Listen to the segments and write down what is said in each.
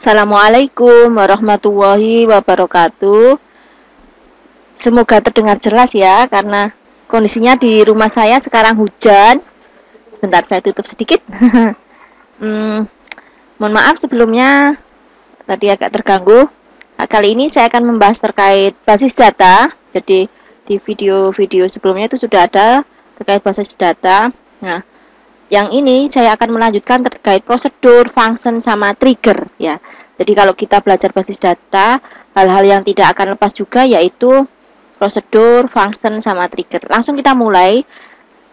Assalamualaikum warahmatullahi wabarakatuh. Semoga terdengar jelas ya, karena kondisinya di rumah saya sekarang hujan. Sebentar saya tutup sedikit. Mohon maaf sebelumnya tadi agak terganggu. Kali ini saya akan membahas terkait basis data. Jadi di video-video sebelumnya itu sudah ada terkait basis data. Nah, yang ini saya akan melanjutkan terkait prosedur, function, sama trigger ya. Jadi kalau kita belajar basis data, hal-hal yang tidak akan lepas juga yaitu prosedur, function, sama trigger. Langsung kita mulai.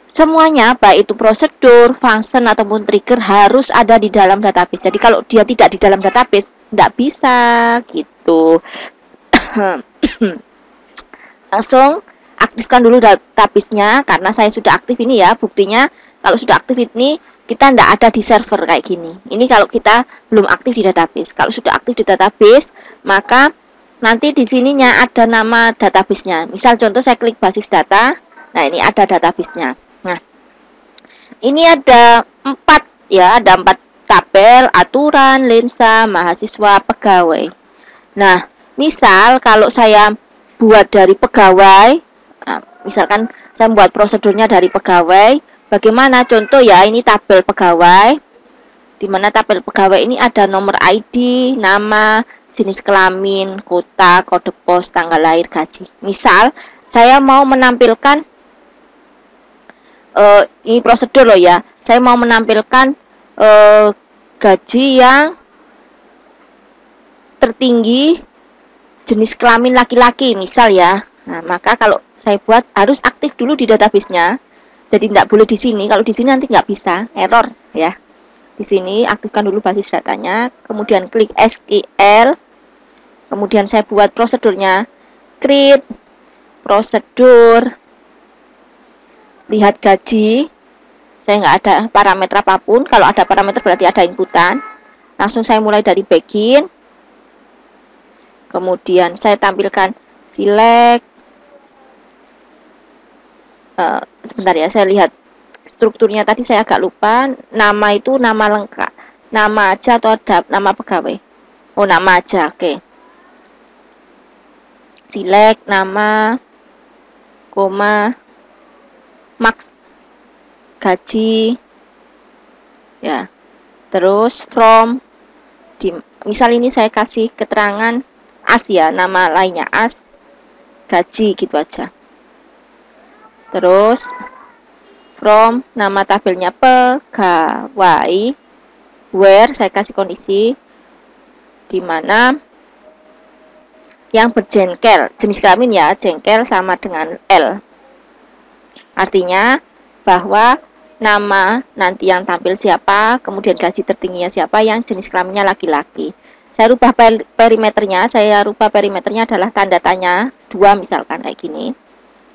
Semuanya baik itu prosedur, function, ataupun trigger harus ada di dalam database. Jadi kalau dia tidak di dalam database, tidak bisa gitu. Langsung aktifkan dulu database-nya, karena saya sudah aktif ini ya. Buktinya kalau sudah aktif ini kita tidak ada di server kayak gini. Ini kalau kita belum aktif di database. Kalau sudah aktif di database, maka nanti di sininya ada nama database-nya. Misal contoh saya klik basis data. Nah, ini ada database-nya. Nah, ini ada 4 ya, ada 4 tabel: aturan, lensa, mahasiswa, pegawai. Nah, misal kalau saya buat dari pegawai, nah, misalkan saya membuat prosedurnya dari pegawai. Bagaimana contoh ya, ini tabel pegawai, di mana tabel pegawai ini ada nomor ID, nama, jenis kelamin, kota, kode pos, tanggal lahir, gaji. Misal saya mau menampilkan ini prosedur loh ya, saya mau menampilkan gaji yang tertinggi jenis kelamin laki-laki misal ya. Nah, maka kalau saya buat harus aktif dulu di database-nya. Jadi tidak boleh di sini. Kalau di sini nanti nggak bisa, error ya. Di sini aktifkan dulu basis datanya, kemudian klik SQL, kemudian saya buat prosedurnya, create prosedur, lihat gaji. Saya nggak ada parameter apapun. Kalau ada parameter berarti ada inputan. Langsung saya mulai dari begin, kemudian saya tampilkan select. Sebentar ya, saya lihat strukturnya tadi saya agak lupa. Nama itu nama lengkap, nama aja atau ada nama pegawai? Oh, nama aja, oke. Select nama, koma, max gaji ya. Terus from, misal ini saya kasih keterangan as ya, nama lainnya as, gaji gitu aja. Terus from, nama tabelnya pegawai, where saya kasih kondisi di mana yang berjengkel, jenis kelamin ya, jengkel sama dengan L. Artinya bahwa nama nanti yang tampil siapa, kemudian gaji tertingginya siapa, yang jenis kelaminnya laki-laki. Saya rubah perimeternya, adalah tanda tanya 2 misalkan kayak gini.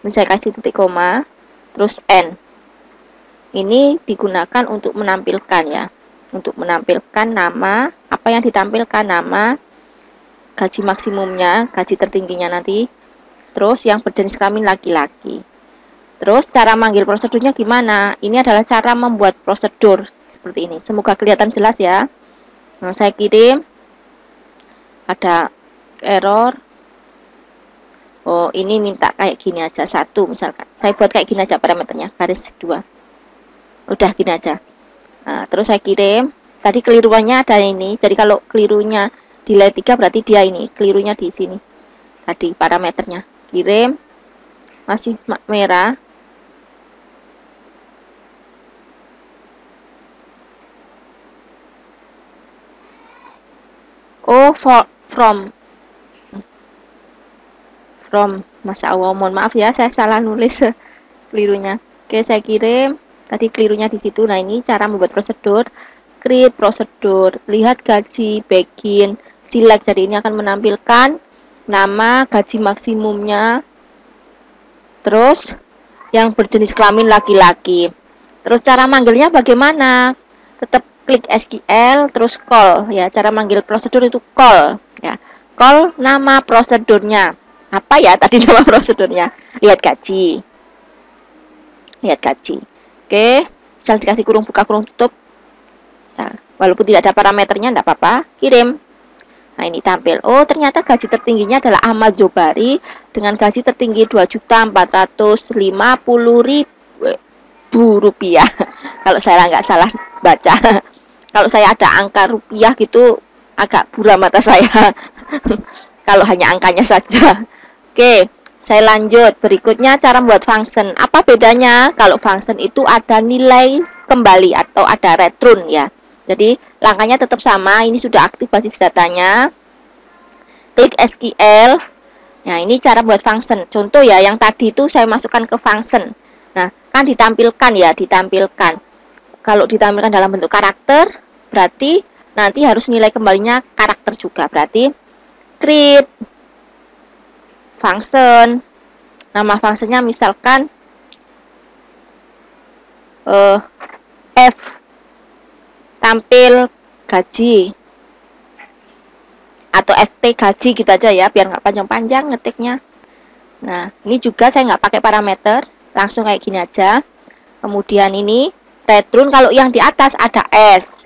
Ini saya kasih titik koma, terus N. Ini digunakan untuk menampilkan ya, untuk menampilkan nama, apa yang ditampilkan nama, gaji maksimumnya, gaji tertingginya nanti, terus yang berjenis kelamin laki-laki. Terus cara manggil prosedurnya gimana? Ini adalah cara membuat prosedur seperti ini. Semoga kelihatan jelas ya. Nah, saya kirim, ada error. Oh, ini minta kayak gini aja, 1 misalkan. Saya buat kayak gini aja parameternya, garis 2. Udah gini aja. Nah, terus saya kirim. Tadi keliruannya ada ini. Jadi kalau kelirunya di line 3 berarti dia ini, kelirunya di sini. Tadi parameternya. Kirim. Masih merah. Oh, from, masa Allah, mohon maaf ya, saya salah nulis kelirunya. Oke, saya kirim. Tadi kelirunya di situ. Nah, ini cara membuat prosedur. Create prosedur, lihat gaji, begin, select. Jadi ini akan menampilkan nama, gaji maksimumnya, terus yang berjenis kelamin laki-laki. Terus cara manggilnya bagaimana? Tetap klik SQL, terus call ya. Cara manggil prosedur itu call ya. Call nama prosedurnya. Apa ya tadi nama prosedurnya? Lihat gaji. Oke, misal dikasih kurung buka kurung tutup ya, walaupun tidak ada parameternya tidak apa-apa, kirim. Nah, ini tampil. Oh, ternyata gaji tertingginya adalah Ahmad Zobari dengan gaji tertinggi Rp2.450.000 kalau saya nggak salah baca. Kalau saya ada angka rupiah gitu agak buram mata saya. Kalau hanya angkanya saja. Oke, saya lanjut. Berikutnya cara membuat function. Apa bedanya? Kalau function itu ada nilai kembali atau ada return ya. Jadi langkahnya tetap sama. Ini sudah aktif basis datanya. Klik SQL. Nah, ini cara buat function. Contoh ya, yang tadi itu saya masukkan ke function. Nah, kan ditampilkan ya, ditampilkan. Kalau ditampilkan dalam bentuk karakter, berarti nanti harus nilai kembalinya karakter juga. Berarti create function. Nama fungsinya misalkan F tampil gaji atau FT gaji gitu aja ya, biar nggak panjang-panjang ngetiknya. Nah, ini juga saya nggak pakai parameter, langsung kayak gini aja. Kemudian ini return, kalau yang di atas ada S,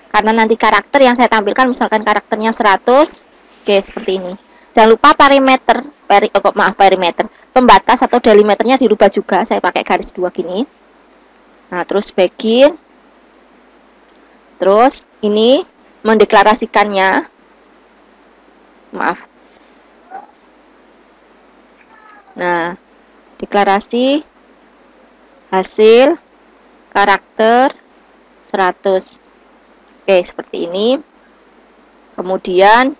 karena nanti karakter yang saya tampilkan misalkan karakternya 100. Oke, seperti ini. Jangan lupa parameter, parameter pembatas atau delimiternya dirubah juga, saya pakai garis 2 gini. Nah, terus begin. Terus ini mendeklarasikannya. Maaf. Nah, deklarasi hasil karakter 100. Oke, seperti ini. Kemudian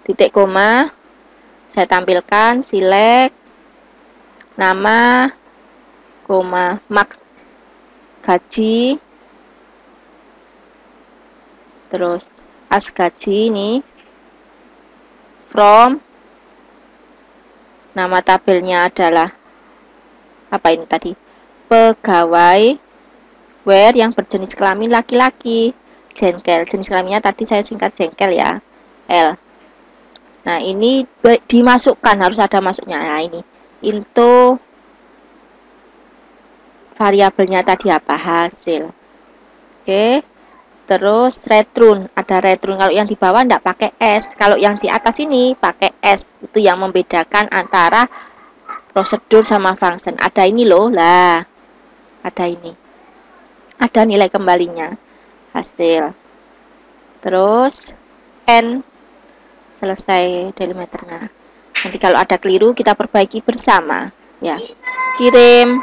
titik koma saya tampilkan select nama, koma, max gaji, terus as gaji ini, from, nama tabelnya adalah apa ini tadi, pegawai where yang berjenis kelamin laki-laki, jengkel, jenis kelaminnya tadi saya singkat jengkel ya, L. Nah, ini dimasukkan, harus ada masuknya. Nah, ini into variabelnya tadi apa, hasil. Oke, terus return, ada return. Kalau yang di bawah enggak pakai S, kalau yang di atas ini pakai S. Itu yang membedakan antara prosedur sama function. Ada ini loh, lah ada ini, ada nilai kembalinya, hasil. Terus N, selesai delimiternya. Nanti kalau ada keliru kita perbaiki bersama ya. Kirim.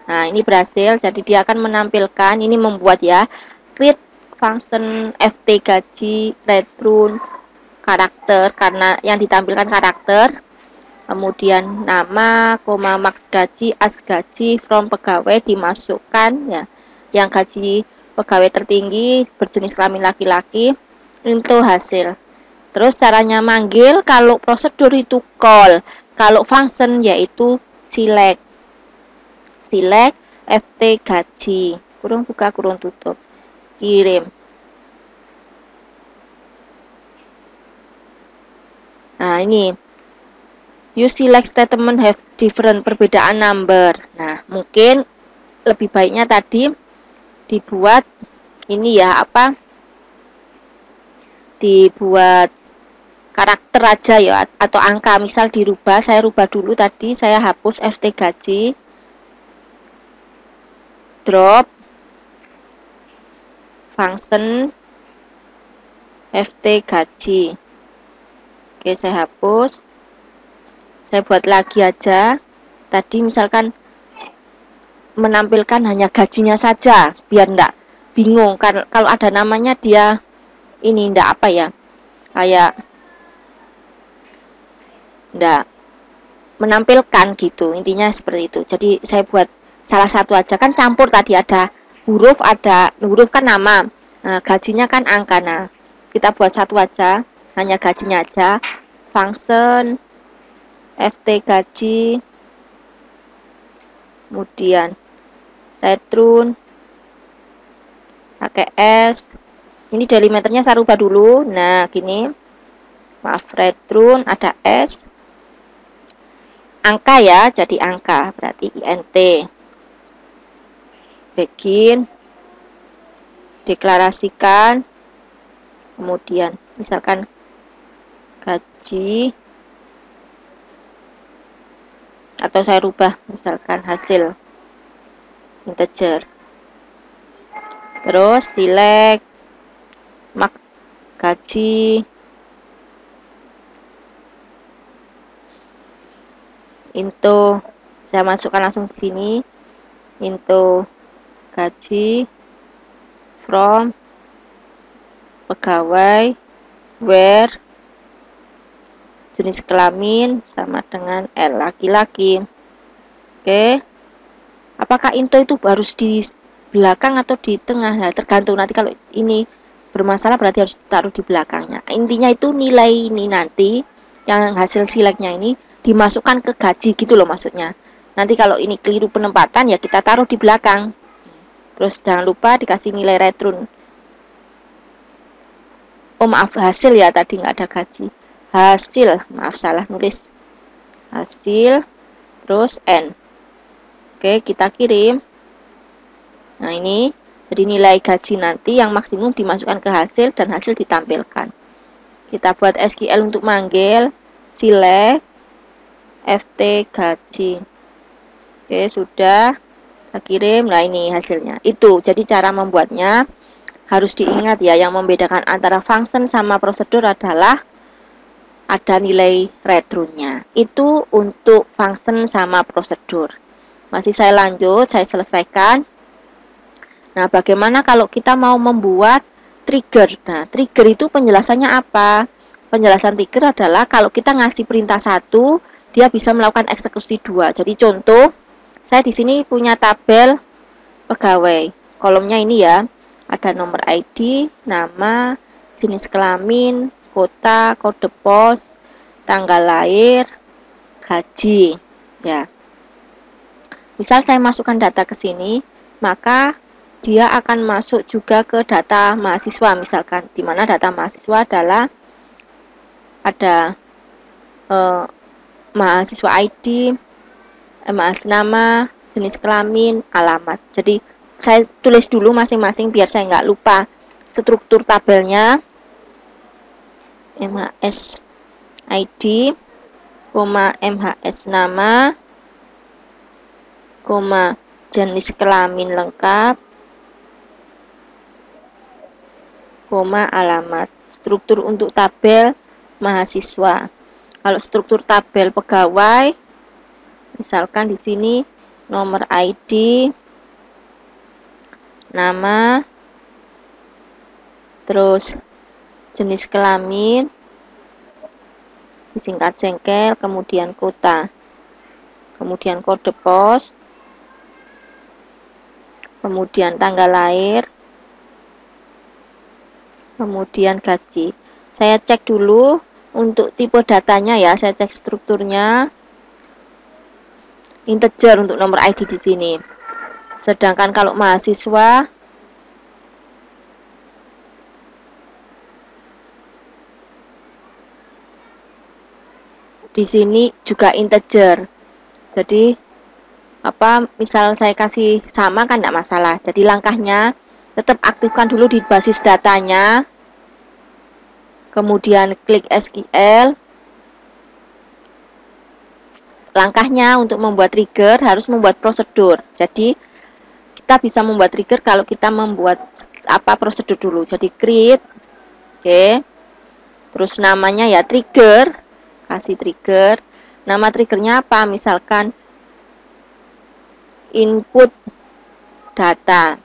Nah, ini berhasil, jadi dia akan menampilkan, ini membuat ya, create function ft gaji return karakter, karena yang ditampilkan karakter, kemudian nama, koma, max gaji, as gaji, from pegawai dimasukkan ya, yang gaji pegawai tertinggi berjenis kelamin laki-laki, untuk hasil. Terus caranya manggil, kalau prosedur itu call, kalau function yaitu select. Select ft gaji, kurung buka kurung tutup, kirim. Nah, ini use select statement have different, perbedaan number. Nah, mungkin lebih baiknya tadi dibuat ini ya, apa, dibuat karakter aja ya, atau angka, misal dirubah, saya rubah dulu tadi, saya hapus ft gaji, drop function ft gaji. Oke, saya hapus, saya buat lagi aja. Tadi misalkan menampilkan hanya gajinya saja, biar enggak bingung, kan kalau ada namanya dia ini enggak apa ya, kayak enggak menampilkan gitu, intinya seperti itu. Jadi saya buat salah satu aja, kan campur tadi, ada huruf kan nama, nah, gajinya kan angka. Nah, kita buat satu aja, hanya gajinya aja, function ft gaji, kemudian return pakai S. Ini delimiternya saya rubah dulu. Nah, gini, maaf, return ada S, angka ya, jadi angka, berarti int. Begin, deklarasikan kemudian misalkan gaji, atau saya rubah misalkan hasil integer, terus select max gaji into, saya masukkan langsung di sini, into gaji from pegawai where jenis kelamin sama dengan L, laki-laki. Oke, apakah into itu harus di belakang atau di tengah? Nah, tergantung, nanti kalau ini bermasalah berarti harus taruh di belakangnya. Intinya itu nilai ini nanti yang hasil selectnya ini dimasukkan ke gaji gitu loh maksudnya. Nanti kalau ini keliru penempatan ya kita taruh di belakang. Terus jangan lupa dikasih nilai return. Oh maaf, hasil ya, tadi nggak ada gaji. Hasil, maaf salah nulis. Hasil, terus N. Oke, kita kirim. Nah ini, jadi nilai gaji nanti yang maksimum dimasukkan ke hasil dan hasil ditampilkan. Kita buat SQL untuk manggil, select, FT gaji. Oke, sudah. Kita kirim, nah ini hasilnya. Itu, jadi cara membuatnya harus diingat ya, yang membedakan antara function sama prosedur adalah ada nilai returnnya. Itu untuk function sama prosedur. Masih saya lanjut, saya selesaikan. Nah, bagaimana kalau kita mau membuat trigger? Nah, trigger itu penjelasannya apa? Penjelasan trigger adalah kalau kita ngasih perintah 1, dia bisa melakukan eksekusi 2. Jadi contoh, saya di sini punya tabel pegawai. Kolomnya ini ya, ada nomor ID, nama, jenis kelamin, kota, kode pos, tanggal lahir, gaji. Ya. Misal saya masukkan data ke sini, maka dia akan masuk juga ke data mahasiswa misalkan, di mana data mahasiswa adalah ada mahasiswa ID, mahasiswa nama, jenis kelamin, alamat. Jadi saya tulis dulu masing-masing biar saya nggak lupa struktur tabelnya. MHS ID, MHS nama, jenis kelamin lengkap, alamat. Struktur untuk tabel mahasiswa. Kalau struktur tabel pegawai, misalkan di sini nomor ID, nama, terus jenis kelamin, disingkat jengkel, kemudian kota, kemudian kode pos, kemudian tanggal lahir, kemudian gaji. Saya cek dulu untuk tipe datanya ya, saya cek strukturnya integer untuk nomor ID di sini. Sedangkan kalau mahasiswa di sini juga integer. Jadi misal saya kasih sama kan tidak masalah. Jadi langkahnya tetap aktifkan dulu di basis datanya, kemudian klik SQL. Langkahnya untuk membuat trigger harus membuat prosedur. Jadi kita bisa membuat trigger kalau kita membuat prosedur dulu. Jadi create, oke. Terus namanya ya trigger, kasih trigger. Nama triggernya apa? Misalkan input data.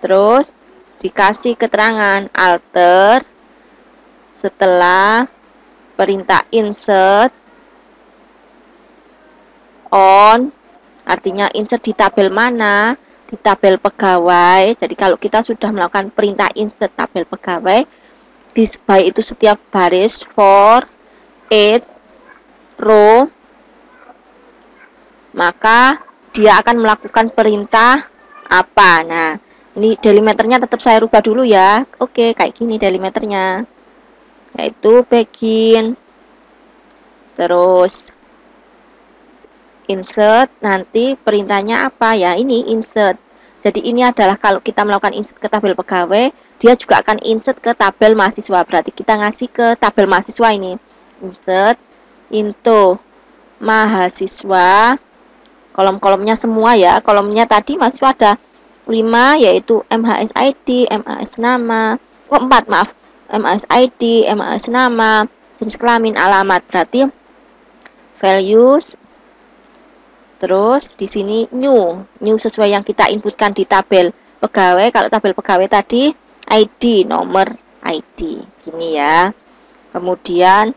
Terus dikasih keterangan alter setelah perintah insert on, artinya insert di tabel mana? Di tabel pegawai. Jadi kalau kita sudah melakukan perintah insert tabel pegawai, baik itu setiap baris for each row, maka dia akan melakukan perintah apa. Nah, ini delimiternya tetap saya rubah dulu ya. Oke, kayak gini delimiternya, yaitu begin, terus insert, nanti perintahnya apa ya, ini insert. Jadi ini adalah kalau kita melakukan insert ke tabel pegawai, dia juga akan insert ke tabel mahasiswa. Berarti kita ngasih ke tabel mahasiswa ini. Insert into mahasiswa. Kolom-kolomnya semua ya. Kolomnya tadi mahasiswa ada 5, yaitu MHS ID, MHS nama. 4 maaf. MHS ID, MHS nama, jenis kelamin, alamat. Berarti values. Terus di sini new sesuai yang kita inputkan di tabel pegawai. Kalau tabel pegawai tadi ID, nomor ID, gini ya. Kemudian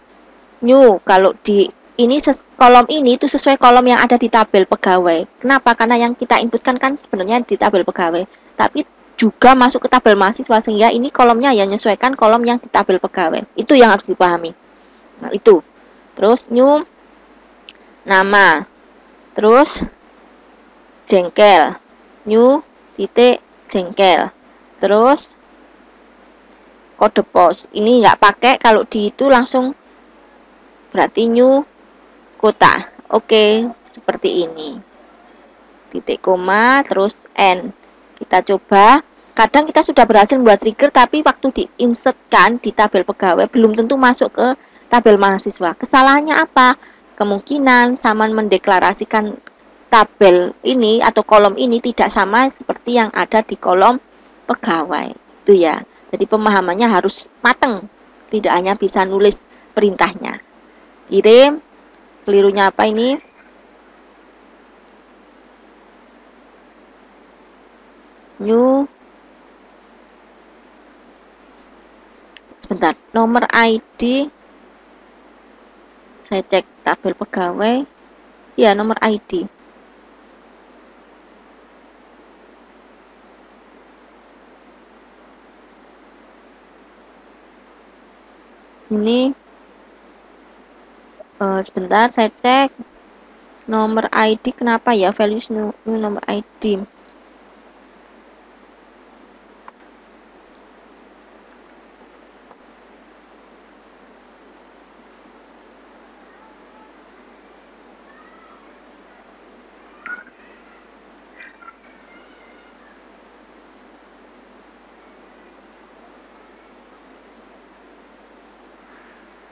new, kalau di ini kolom ini itu sesuai kolom yang ada di tabel pegawai. Kenapa? Karena yang kita inputkan kan sebenarnya di tabel pegawai, tapi juga masuk ke tabel mahasiswa, sehingga ini kolomnya ya menyesuaikan kolom yang di tabel pegawai. Itu yang harus dipahami. Nah, itu. Terus new nama. Terus jengkel, new titik jengkel. Terus kode pos, ini nggak pakai, kalau di itu langsung berarti new kota. Oke, seperti ini. Titik koma, terus N. Kita coba. Kadang kita sudah berhasil membuat trigger, tapi waktu diinsertkan di tabel pegawai belum tentu masuk ke tabel mahasiswa. Kesalahannya apa? Kemungkinan Saman mendeklarasikan tabel ini atau kolom ini tidak sama seperti yang ada di kolom pegawai. Itu ya. Jadi pemahamannya harus matang. Tidak hanya bisa nulis perintahnya. Kirim. Kelirunya apa ini? New. Sebentar. Nomor ID. Saya cek tabel pegawai. Ya, nomor ID. Ini sebentar saya cek nomor ID. Kenapa ya values new nomor ID?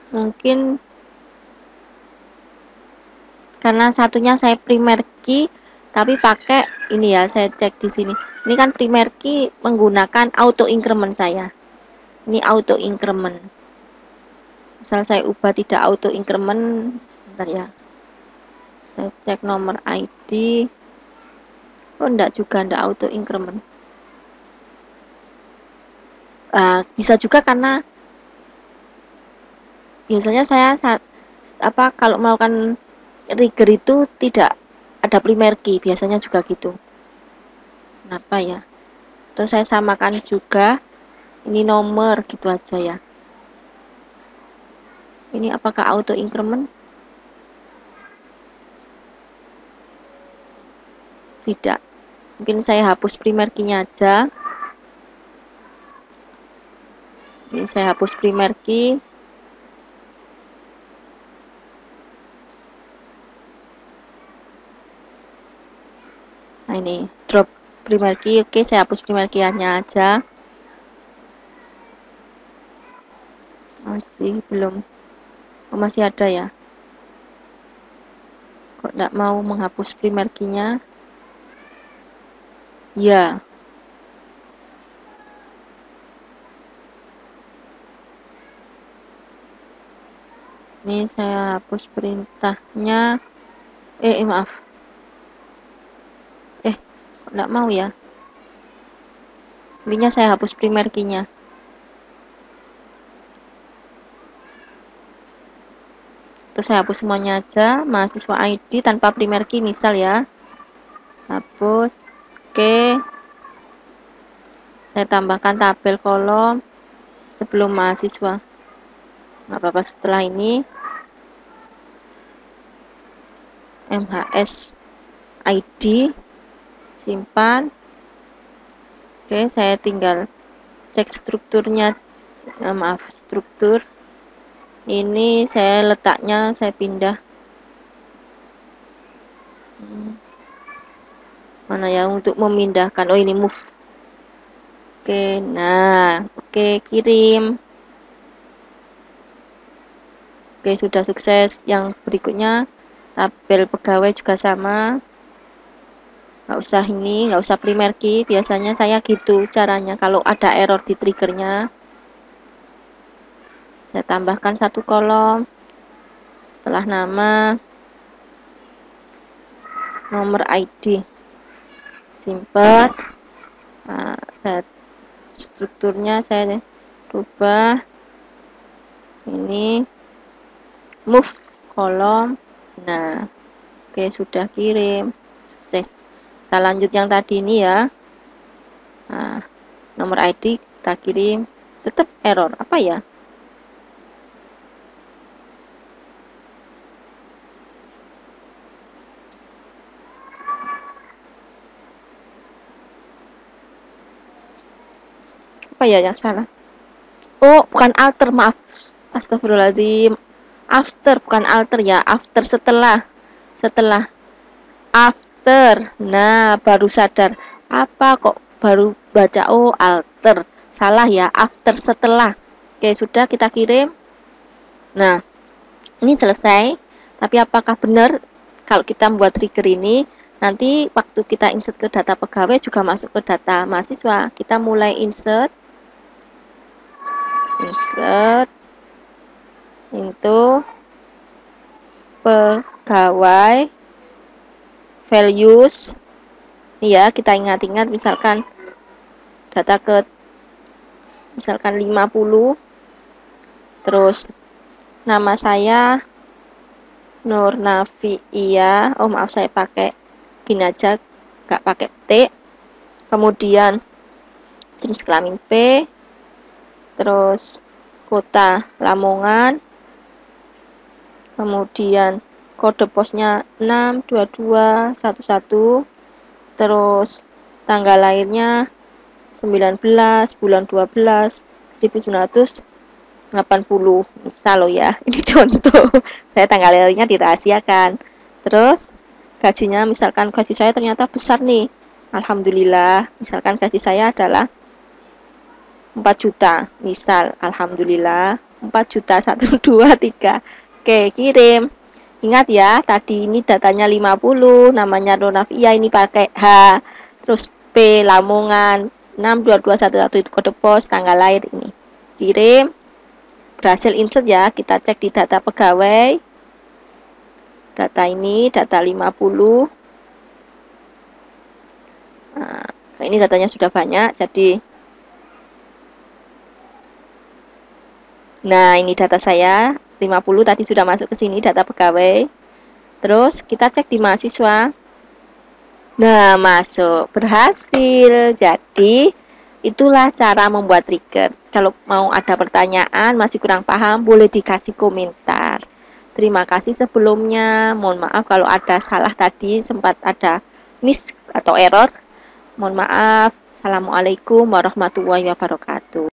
Mungkin karena satunya saya primer key tapi pakai ini ya, saya cek di sini. Ini kan primer key menggunakan auto increment saya. Ini auto increment. Misal saya ubah tidak auto increment, sebentar ya. Saya cek nomor ID. Oh, enggak juga, enggak auto increment. Bisa juga karena biasanya saya kalau melakukan trigger itu tidak ada primer key, biasanya juga gitu. Kenapa ya? Terus saya samakan juga ini nomor gitu aja ya. Ini apakah auto increment? Tidak. Mungkin saya hapus primer key-nya aja. Ini saya hapus primer key. Nah, ini drop primer key. Oke, saya hapus primer key-nya aja. Masih belum. Oh, masih ada ya. Kok enggak mau menghapus primer key-nya? Ya. Ini saya hapus perintahnya. Maaf. Kok enggak mau ya? Intinya saya hapus primer key-nya. Terus saya hapus semuanya aja, mahasiswa ID tanpa primer key misal ya. Hapus. Oke. Saya tambahkan tabel kolom sebelum mahasiswa. Nggak apa-apa, setelah ini MHS ID simpan. Oke, saya tinggal cek strukturnya. Maaf, struktur ini saya letaknya saya pindah. Mana ya untuk memindahkan? Oh, ini move. Oke, nah, oke, kirim. Oke, sudah sukses. Yang berikutnya, tabel pegawai juga sama. Nggak usah primer key. Biasanya saya gitu caranya kalau ada error di triggernya. Saya tambahkan satu kolom. Setelah nama, nomor ID. Simple. Nah, strukturnya saya rubah. Ini move kolom. Nah, oke, sudah kirim. Sukses. Kita lanjut yang tadi ini ya. Nah, nomor ID kita kirim, tetap error. Apa ya? Apa ya yang salah? Oh, bukan alter, maaf. Astagfirullahaladzim. After, bukan alter ya. After, setelah. Setelah. After. Nah, baru sadar. Apa kok baru baca? Oh, alter. Salah ya. After, setelah. Oke, sudah kita kirim. Nah, ini selesai. Tapi apakah benar kalau kita membuat trigger ini, nanti waktu kita insert ke data pegawai juga masuk ke data mahasiswa. Kita mulai insert into pegawai values. Ya, kita ingat-ingat misalkan data ke misalkan 50, terus nama saya Nur Navia. Oh, maaf, saya pakai gini aja, nggak pakai T. Kemudian jenis kelamin P, terus kota Lamongan, kemudian kode posnya 62211, terus tanggal lahirnya 19 bulan 12 1980. Misal loh ya, ini contoh. Saya tanggal lahirnya dirahasiakan. Terus gajinya, misalkan gaji saya ternyata besar nih, alhamdulillah. Misalkan gaji saya adalah 4 juta, misal, alhamdulillah, 4 juta 1, 2, 3. Oke, kirim. Ingat ya, tadi ini datanya 50, namanya Ronafia, ini pakai H, terus P Lamongan 62211 itu kode pos, tanggal lahir ini. Kirim. Berhasil insert ya, kita cek di data pegawai. Data ini, data 50. Nah, ini datanya sudah banyak, jadi nah, ini data saya 50 tadi sudah masuk ke sini, data pegawai. Terus kita cek di mahasiswa. Nah, masuk, berhasil. Jadi itulah cara membuat trigger. Kalau mau ada pertanyaan, masih kurang paham, boleh dikasih komentar. Terima kasih sebelumnya. Mohon maaf kalau ada salah tadi, sempat ada miss atau error. Mohon maaf. Assalamualaikum warahmatullahi wabarakatuh.